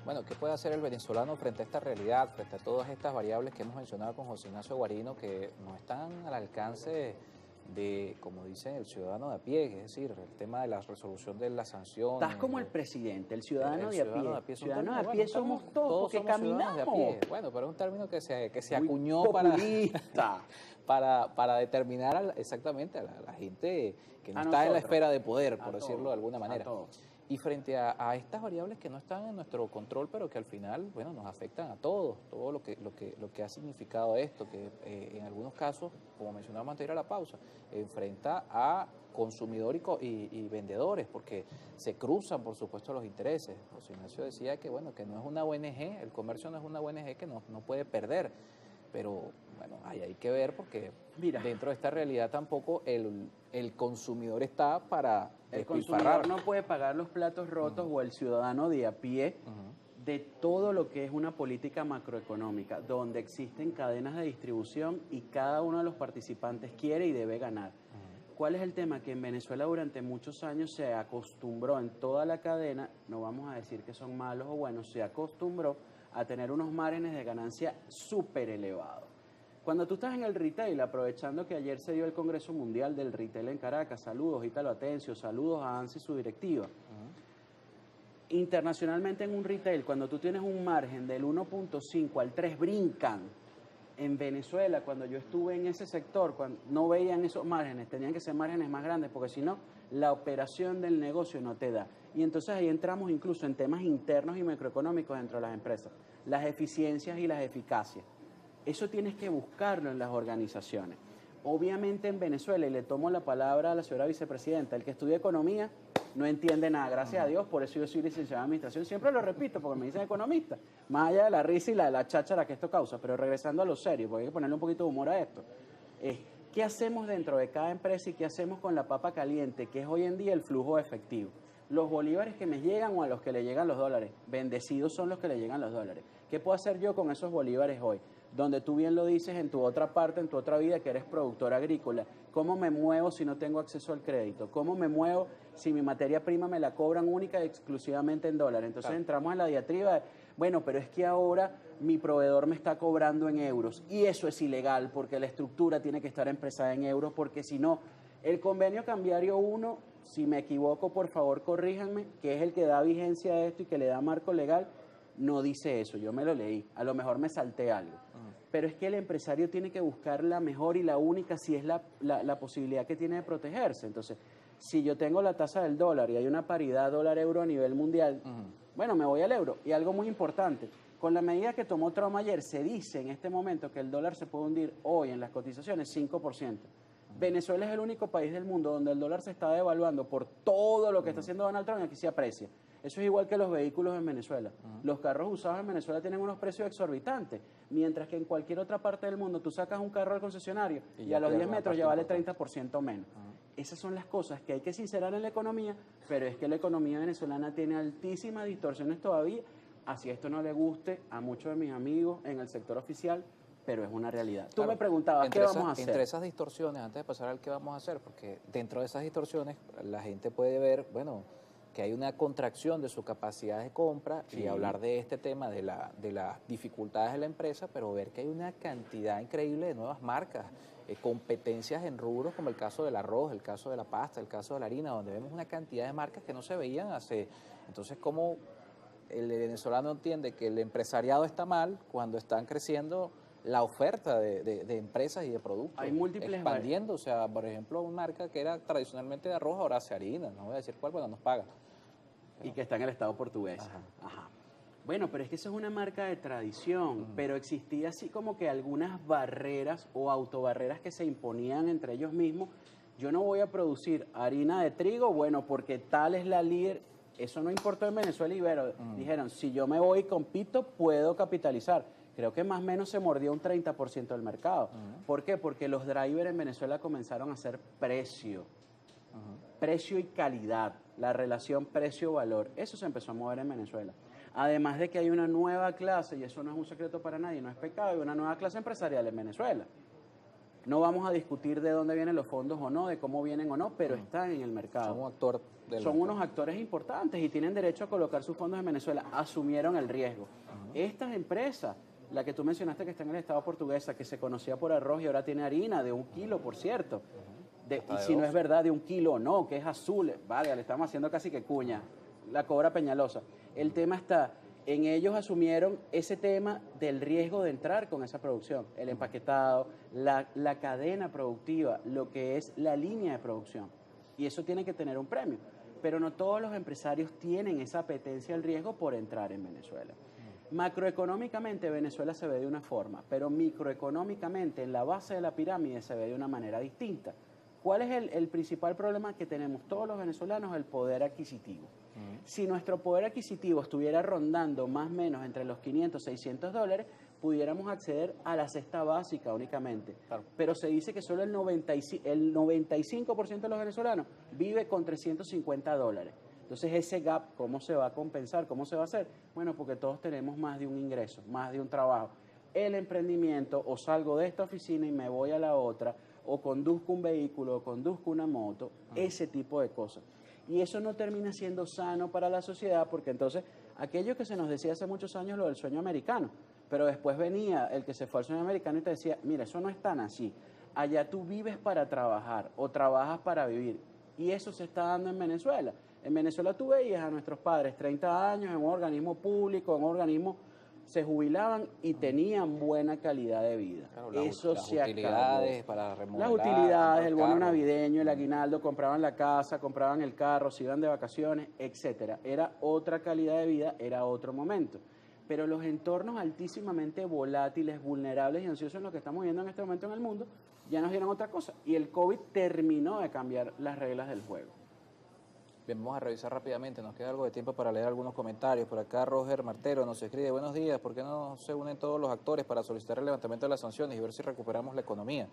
Bueno, ¿qué puede hacer el venezolano frente a esta realidad, frente a todas estas variables que hemos mencionado con José Ignacio Guarino, que no están al alcance de, como dicen, el ciudadano de a pie? Es decir, el tema de la resolución de las Estás sanciones. como el presidente, el ciudadano El de a ciudadano de a pie. pie es un Ciudadanos término, de a bueno, pie somos todos, porque somos ciudadanos de a pie. caminamos. Bueno, pero es un término que se Muy acuñó populista. para determinar exactamente a la gente que no A está en la nosotros. esfera de poder, A por decirlo todos, de alguna a manera. todos. Y frente a estas variables que no están en nuestro control, pero que al final, bueno, nos afectan a todos, todo lo que ha significado esto, que en algunos casos, como mencionábamos antes de ir a la pausa, enfrenta a consumidor y vendedores, porque se cruzan, por supuesto, los intereses. José Ignacio decía que, bueno, que no es una ONG, el comercio no es una ONG que no puede perder, pero, bueno, ahí hay que ver porque Mira, dentro de esta realidad tampoco el consumidor está para el despilfarrar. consumidor no puede pagar los platos rotos o el ciudadano de a pie de todo lo que es una política macroeconómica, donde existen cadenas de distribución y cada uno de los participantes quiere y debe ganar. ¿Cuál es el tema? Que en Venezuela durante muchos años se acostumbró en toda la cadena, no vamos a decir que son malos o buenos, se acostumbró a tener unos márgenes de ganancia súper elevados. Cuando tú estás en el retail, aprovechando que ayer se dio el Congreso Mundial del Retail en Caracas, saludos Ítalo Atencio, saludos a ANSI y su directiva. Internacionalmente en un retail, cuando tú tienes un margen del 1.5 al 3, brincan. En Venezuela, cuando yo estuve en ese sector, cuando no veían esos márgenes, tenían que ser márgenes más grandes, porque si no, la operación del negocio no te da. Y entonces ahí entramos incluso en temas internos y macroeconómicos dentro de las empresas, las eficiencias y las eficacias. Eso tienes que buscarlo en las organizaciones. Obviamente en Venezuela, y le tomo la palabra a la señora vicepresidenta, el que estudia economía no entiende nada, gracias a Dios, por eso yo soy licenciado en administración, siempre lo repito porque me dicen economista, más allá de la risa y la cháchara que esto causa, pero regresando a lo serio, porque hay que ponerle un poquito de humor a esto. ¿Qué hacemos dentro de cada empresa y qué hacemos con la papa caliente, que es hoy en día el flujo efectivo? Los bolívares que me llegan o a los que le llegan los dólares, bendecidos son los que le llegan los dólares. ¿Qué puedo hacer yo con esos bolívares hoy? Donde tú bien lo dices en tu otra parte, en tu otra vida, que eres productor agrícola. ¿Cómo me muevo si no tengo acceso al crédito? ¿Cómo me muevo si mi materia prima me la cobran única y exclusivamente en dólares? Entonces entramos en la diatriba de, bueno, pero es que ahora mi proveedor me está cobrando en euros y eso es ilegal porque la estructura tiene que estar empresada en euros porque si no, el convenio cambiario 1, si me equivoco, por favor corríjanme, que es el que da vigencia a esto y que le da marco legal, no dice eso, yo me lo leí, a lo mejor me salté algo. Pero es que el empresario tiene que buscar la mejor y la única si es la posibilidad que tiene de protegerse. Entonces, si yo tengo la tasa del dólar y hay una paridad dólar-euro a nivel mundial, bueno, me voy al euro. Y algo muy importante, con la medida que tomó Trump ayer, se dice en este momento que el dólar se puede hundir hoy en las cotizaciones 5%. Venezuela es el único país del mundo donde el dólar se está devaluando por todo lo que está haciendo Donald Trump y aquí se aprecia. Eso es igual que los vehículos en Venezuela. Los carros usados en Venezuela tienen unos precios exorbitantes, mientras que en cualquier otra parte del mundo tú sacas un carro al concesionario y a los 10 metros ya vale 30% menos. Esas son las cosas que hay que sincerar en la economía, pero es que la economía venezolana tiene altísimas distorsiones todavía, así esto no le guste a muchos de mis amigos en el sector oficial, pero es una realidad. Tú me preguntabas, ¿qué vamos a hacer? Entre esas distorsiones, antes de pasar al qué vamos a hacer, porque dentro de esas distorsiones la gente puede ver, bueno, que hay una contracción de su capacidad de compra y hablar de este tema de las dificultades de la empresa, pero ver que hay una cantidad increíble de nuevas marcas, competencias en rubros como el caso del arroz, el caso de la pasta, el caso de la harina, donde vemos una cantidad de marcas que no se veían hace... Entonces, ¿cómo el venezolano entiende que el empresariado está mal cuando están creciendo la oferta de empresas y de productos? Hay múltiples expandiendo, o sea, por ejemplo, una marca que era tradicionalmente de arroz, ahora hace harina, no voy a decir cuál, bueno, nos paga. Y que está en el estado portugués. Ajá. Bueno, pero es que eso es una marca de tradición, pero existía así como que algunas barreras o autobarreras que se imponían entre ellos mismos. Yo no voy a producir harina de trigo, bueno, porque tal es la líder. Eso no importó en Venezuela y Ibero. Dijeron, si yo me voy y compito, puedo capitalizar. Creo que más o menos se mordió un 30% del mercado. ¿Por qué? Porque los drivers en Venezuela comenzaron a hacer precio. Precio y calidad, la relación precio-valor. Eso se empezó a mover en Venezuela. Además de que hay una nueva clase, y eso no es un secreto para nadie, no es pecado, hay una nueva clase empresarial en Venezuela. No vamos a discutir de dónde vienen los fondos o no, de cómo vienen o no, pero están en el mercado. Son un actor Son unos actores importantes y tienen derecho a colocar sus fondos en Venezuela. Asumieron el riesgo. Estas empresas, la que tú mencionaste que está en el Estado portuguesa, que se conocía por arroz y ahora tiene harina de 1 kilo, por cierto. Y si no es verdad de 1 kilo o no, que es azul, vale, le estamos haciendo casi que cuña, la cobra Peñalosa. El tema está en ellos asumieron ese tema del riesgo de entrar con esa producción, el empaquetado, la cadena productiva, lo que es la línea de producción. Y eso tiene que tener un premio. Pero no todos los empresarios tienen esa apetencia al riesgo por entrar en Venezuela. Macroeconómicamente Venezuela se ve de una forma, pero microeconómicamente en la base de la pirámide se ve de una manera distinta. ¿Cuál es el principal problema que tenemos todos los venezolanos? El poder adquisitivo. Si nuestro poder adquisitivo estuviera rondando más o menos entre los 500, 600 dólares, pudiéramos acceder a la cesta básica únicamente. Claro. Pero se dice que solo el 95% de los venezolanos vive con 350 dólares. Entonces, ese gap, ¿cómo se va a compensar? ¿Cómo se va a hacer? Bueno, porque todos tenemos más de un ingreso, más de un trabajo. El emprendimiento, o salgo de esta oficina y me voy a la otra, o conduzco un vehículo, o conduzco una moto, ese tipo de cosas. Y eso no termina siendo sano para la sociedad, porque entonces, aquello que se nos decía hace muchos años, lo del sueño americano, pero después venía el que se fue al sueño americano y te decía, mira, eso no es tan así. Allá tú vives para trabajar o trabajas para vivir. Y eso se está dando en Venezuela. En Venezuela tú veías a nuestros padres 30 años en un organismo público, en un organismo, se jubilaban y tenían buena calidad de vida. Claro, eso se acabó. Para remodelar, las utilidades, el bono navideño, el aguinaldo, compraban la casa, compraban el carro, se iban de vacaciones, etcétera. Era otra calidad de vida, era otro momento. Pero los entornos altísimamente volátiles, vulnerables y ansiosos en los que estamos viviendo en este momento en el mundo, ya nos dieron otra cosa. Y el COVID terminó de cambiar las reglas del juego. Bien, vamos a revisar rápidamente, nos queda algo de tiempo para leer algunos comentarios. Por acá Roger Martero nos escribe, buenos días, ¿por qué no se unen todos los actores para solicitar el levantamiento de las sanciones y ver si recuperamos la economía?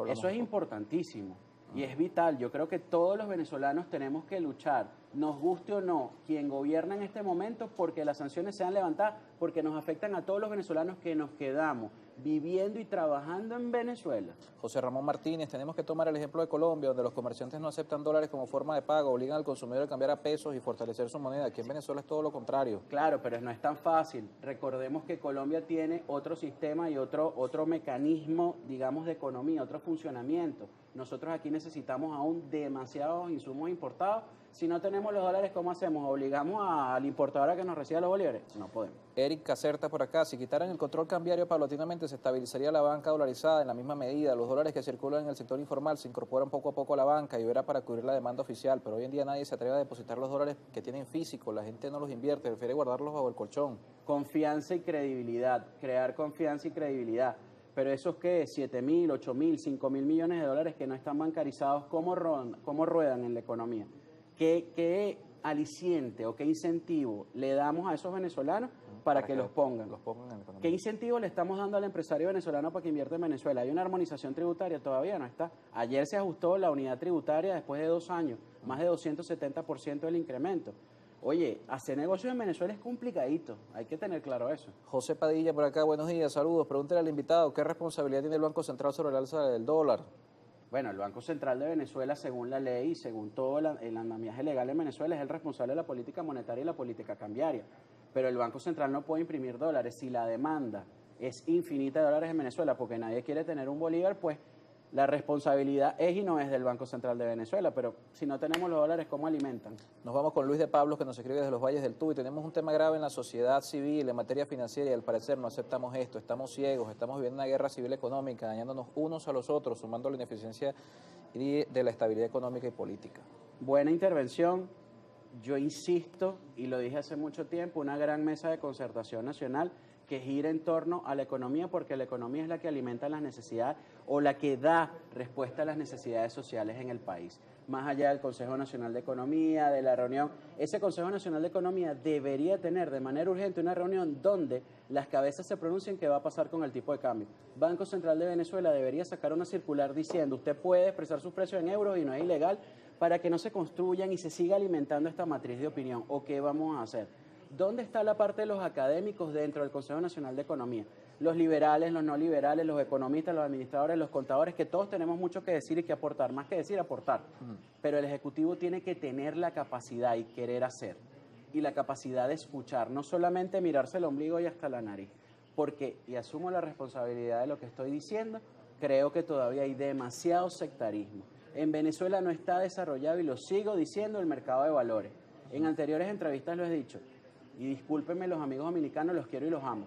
Eso es importantísimo y es vital. Yo creo que todos los venezolanos tenemos que luchar, nos guste o no, quien gobierna en este momento, porque las sanciones sean levantadas, porque nos afectan a todos los venezolanos que nos quedamos viviendo y trabajando en Venezuela. José Ramón Martínez, tenemos que tomar el ejemplo de Colombia, donde los comerciantes no aceptan dólares como forma de pago, obligan al consumidor a cambiar a pesos y fortalecer su moneda. Aquí en Venezuela es todo lo contrario. Claro, pero no es tan fácil. Recordemos que Colombia tiene otro sistema y otro mecanismo, digamos, de economía, otro funcionamiento. Nosotros aquí necesitamos aún demasiados insumos importados. Si no tenemos los dólares, ¿cómo hacemos? ¿Obligamos al importador a que nos reciba los bolívares? No podemos. Eric Caserta por acá, si quitaran el control cambiario paulatinamente se estabilizaría la banca dolarizada en la misma medida. Los dólares que circulan en el sector informal se incorporan poco a poco a la banca y verá para cubrir la demanda oficial, pero hoy en día nadie se atreve a depositar los dólares que tienen físico, la gente no los invierte, prefiere guardarlos bajo el colchón. Confianza y credibilidad, crear confianza y credibilidad. Pero esos que 7.000, 8.000, 5.000 millones de dólares que no están bancarizados, ¿cómo ruedan en la economía? ¿Qué aliciente o qué incentivo le damos a esos venezolanos para que los pongan? En la economía. ¿Qué incentivo le estamos dando al empresario venezolano para que invierta en Venezuela? ¿Hay una armonización tributaria? Todavía no está. Ayer se ajustó la unidad tributaria después de 2 años, más de 270% del incremento. Oye, hacer negocios en Venezuela es complicadito, hay que tener claro eso. José Padilla por acá, buenos días, saludos. Pregúntale al invitado, ¿qué responsabilidad tiene el Banco Central sobre el alza del dólar? Bueno, el Banco Central de Venezuela, según la ley y según todo el andamiaje legal en Venezuela, es el responsable de la política monetaria y la política cambiaria. Pero el Banco Central no puede imprimir dólares. Si la demanda es infinita de dólares en Venezuela porque nadie quiere tener un bolívar, pues la responsabilidad es y no es del Banco Central de Venezuela. Pero si no tenemos los dólares, ¿cómo alimentan? Nos vamos con Luis de Pablos, que nos escribe desde los Valles del Tuy. Tenemos un tema grave en la sociedad civil, en materia financiera, y al parecer no aceptamos esto. Estamos ciegos, estamos viviendo una guerra civil económica, dañándonos unos a los otros, sumando la ineficiencia de la estabilidad económica y política. Buena intervención. Yo insisto, y lo dije hace mucho tiempo, una gran mesa de concertación nacional que gira en torno a la economía, porque la economía es la que alimenta las necesidades o la que da respuesta a las necesidades sociales en el país. Más allá del Consejo Nacional de Economía, de la reunión, ese Consejo Nacional de Economía debería tener de manera urgente una reunión donde las cabezas se pronuncien qué va a pasar con el tipo de cambio. Banco Central de Venezuela debería sacar una circular diciendo usted puede expresar sus precios en euros y no es ilegal, para que no se construyan y se siga alimentando esta matriz de opinión. ¿O qué vamos a hacer? ¿Dónde está la parte de los académicos dentro del Consejo Nacional de Economía? Los liberales, los no liberales, los economistas, los administradores, los contadores, que todos tenemos mucho que decir y que aportar, más que decir, aportar. Pero el Ejecutivo tiene que tener la capacidad y querer hacer, y la capacidad de escuchar, no solamente mirarse el ombligo y hasta la nariz, porque, y asumo la responsabilidad de lo que estoy diciendo, creo que todavía hay demasiado sectarismo. En Venezuela no está desarrollado, y lo sigo diciendo, el mercado de valores. En anteriores entrevistas lo he dicho, y discúlpenme los amigos dominicanos, los quiero y los amo,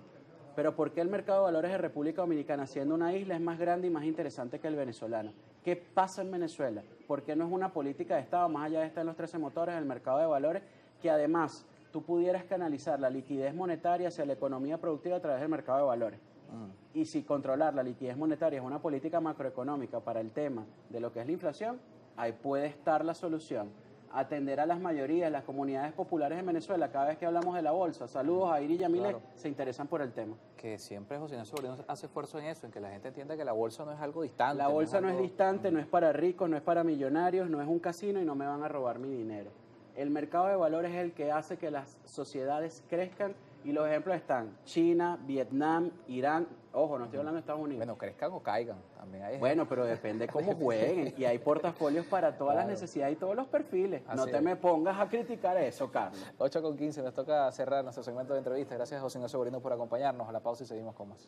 pero ¿por qué el mercado de valores de República Dominicana, siendo una isla, es más grande y más interesante que el venezolano? ¿Qué pasa en Venezuela? ¿Por qué no es una política de Estado, más allá de estar en los 13 motores del mercado de valores, que además tú pudieras canalizar la liquidez monetaria hacia la economía productiva a través del mercado de valores? Y si controlar la liquidez monetaria es una política macroeconómica para el tema de lo que es la inflación, ahí puede estar la solución. Atender a las mayorías, las comunidades populares en Venezuela, cada vez que hablamos de la bolsa. Saludos a Iri y Yamile, Claro. se interesan por el tema. Que siempre José Ignacio Sobrino hace esfuerzo en eso, en que la gente entienda que la bolsa no es algo distante. La bolsa no es algo- distante, no es para ricos, no es para millonarios, no es un casino y no me van a robar mi dinero. El mercado de valores es el que hace que las sociedades crezcan, y los ejemplos están China, Vietnam, Irán. Ojo, no estoy hablando de Estados Unidos. Bueno, crezcan o caigan. También hay Bueno, pero depende cómo jueguen, y hay portafolios para todas las Claro. necesidades y todos los perfiles. No Así te es. me pongas a criticar eso, Carlos. 8:15, nos toca cerrar nuestro segmento de entrevistas. Gracias, José Ignacio Sobrino, por acompañarnos. A la pausa y seguimos con más.